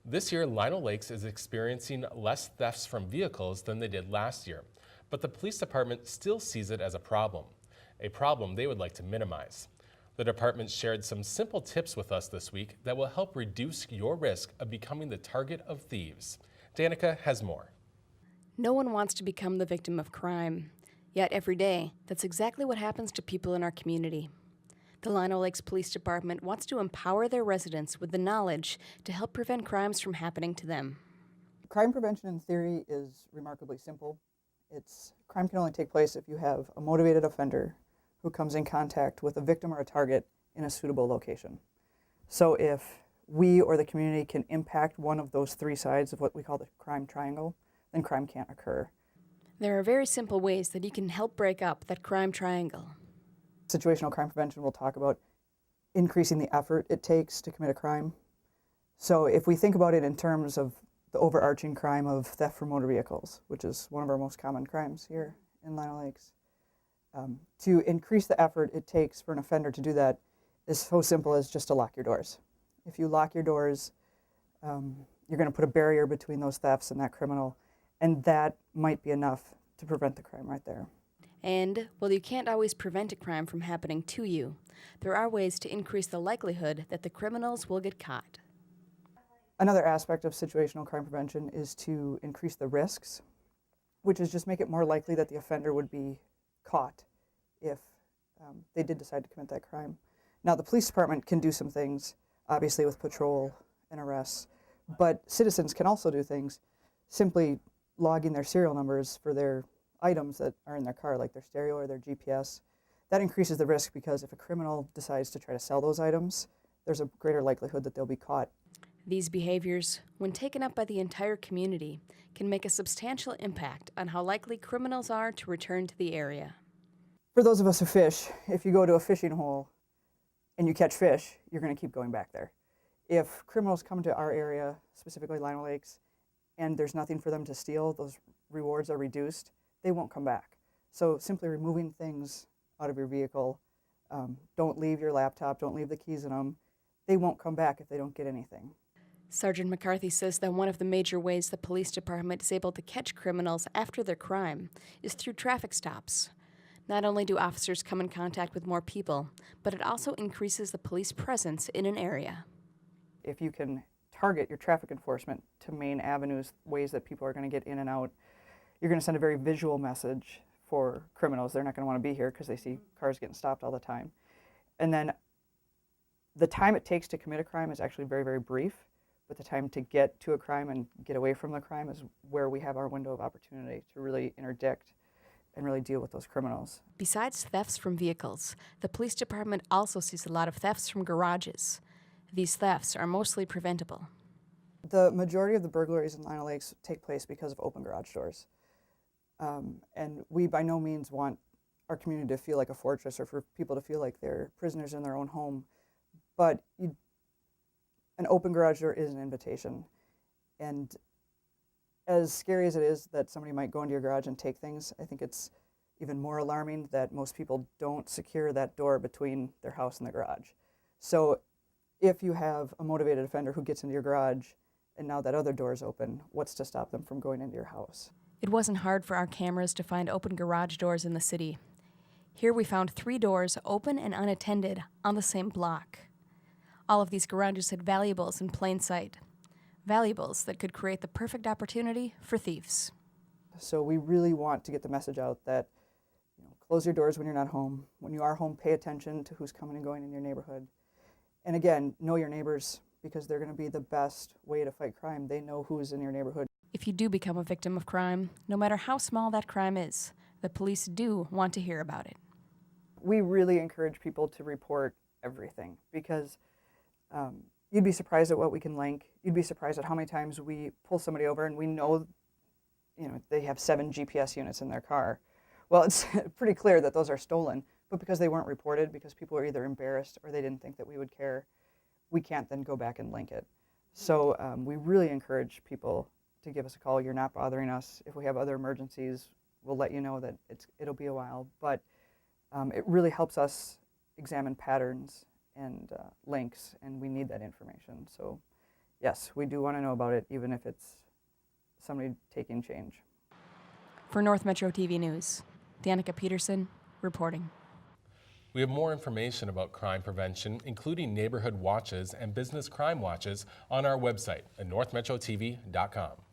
This year, Lino Lakes is experiencing less thefts from vehicles than they did last year, but the police department still sees it as a problem they would like to minimize. The department shared some simple tips with us this week that will help reduce your risk of becoming the target of thieves. Danica has more. No one wants to become the victim of crime. Yet every day, that's exactly what happens to people in our community. The Lino Lakes Police Department wants to empower their residents with the knowledge to help prevent crimes from happening to them. Crime prevention in theory is remarkably simple. Crime can only take place if you have a motivated offender who comes in contact with a victim or a target in a suitable location. So if we or the community can impact one of those three sides of what we call the crime triangle, then crime can't occur. There are very simple ways that you can help break up that crime triangle. Situational crime prevention will talk about increasing the effort it takes to commit a crime. So if we think about it in terms of the overarching crime of theft from motor vehicles, which is one of our most common crimes here in Lino Lakes, to increase the effort it takes for an offender to do that is so simple as just to lock your doors. If you lock your doors, you're going to put a barrier between those thefts and that criminal, and that might be enough to prevent the crime right there. And while you can't always prevent a crime from happening to you, there are ways to increase the likelihood that the criminals will get caught. Another aspect of situational crime prevention is to increase the risks, which is just make it more likely that the offender would be caught if they did decide to commit that crime. Now, the police department can do some things, obviously with patrol and arrests, but citizens can also do things, simply logging their serial numbers for their items that are in their car, like their stereo or their GPS. That increases the risk because if a criminal decides to try to sell those items, there's a greater likelihood that they'll be caught. These behaviors, when taken up by the entire community, can make a substantial impact on how likely criminals are to return to the area. For those of us who fish, if you go to a fishing hole and you catch fish, you're going to keep going back there. If criminals come to our area, specifically Lino Lakes, and there's nothing for them to steal, those rewards are reduced, they won't come back. So simply removing things out of your vehicle, don't leave your laptop, don't leave the keys in them, they won't come back if they don't get anything. Sergeant McCarthy says that one of the major ways the police department is able to catch criminals after their crime is through traffic stops. Not only do officers come in contact with more people, but it also increases the police presence in an area. If you can target your traffic enforcement to main avenues, ways that people are going to get in and out, you're going to send a very visual message for criminals. They're not going to want to be here because they see cars getting stopped all the time. And then the time it takes to commit a crime is actually very, very brief, but the time to get to a crime and get away from the crime is where we have our window of opportunity to really interdict and really deal with those criminals. Besides thefts from vehicles, the police department also sees a lot of thefts from garages. These thefts are mostly preventable. The majority of the burglaries in Lino Lakes take place because of open garage doors. And we by no means want our community to feel like a fortress or for people to feel like they're prisoners in their own home. But an open garage door is an invitation. And as scary as it is that somebody might go into your garage and take things, I think it's even more alarming that most people don't secure that door between their house and the garage. So if you have a motivated offender who gets into your garage and now that other door is open, what's to stop them from going into your house? It wasn't hard for our cameras to find open garage doors in the city. Here we found 3 doors open and unattended on the same block. All of these garages had valuables in plain sight. Valuables that could create the perfect opportunity for thieves. So we really want to get the message out that close your doors when you're not home. When you are home, pay attention to who's coming and going in your neighborhood. And again, know your neighbors because they're going to be the best way to fight crime. They know who's in your neighborhood. If you do become a victim of crime, no matter how small that crime is, the police do want to hear about it. We really encourage people to report everything because you'd be surprised at what we can link. You'd be surprised at how many times we pull somebody over and we know, they have 7 GPS units in their car. Well, it's pretty clear that those are stolen, but because they weren't reported, because people were either embarrassed or they didn't think that we would care, we can't then go back and link it. So we really encourage people to give us a call. You're not bothering us. If we have other emergencies, we'll let you know that it'll be a while. But it really helps us examine patterns and links, and we need that information. So yes, we do want to know about it, even if it's somebody taking change. For North Metro TV News, Danica Peterson reporting. We have more information about crime prevention, including neighborhood watches and business crime watches, on our website at northmetrotv.com.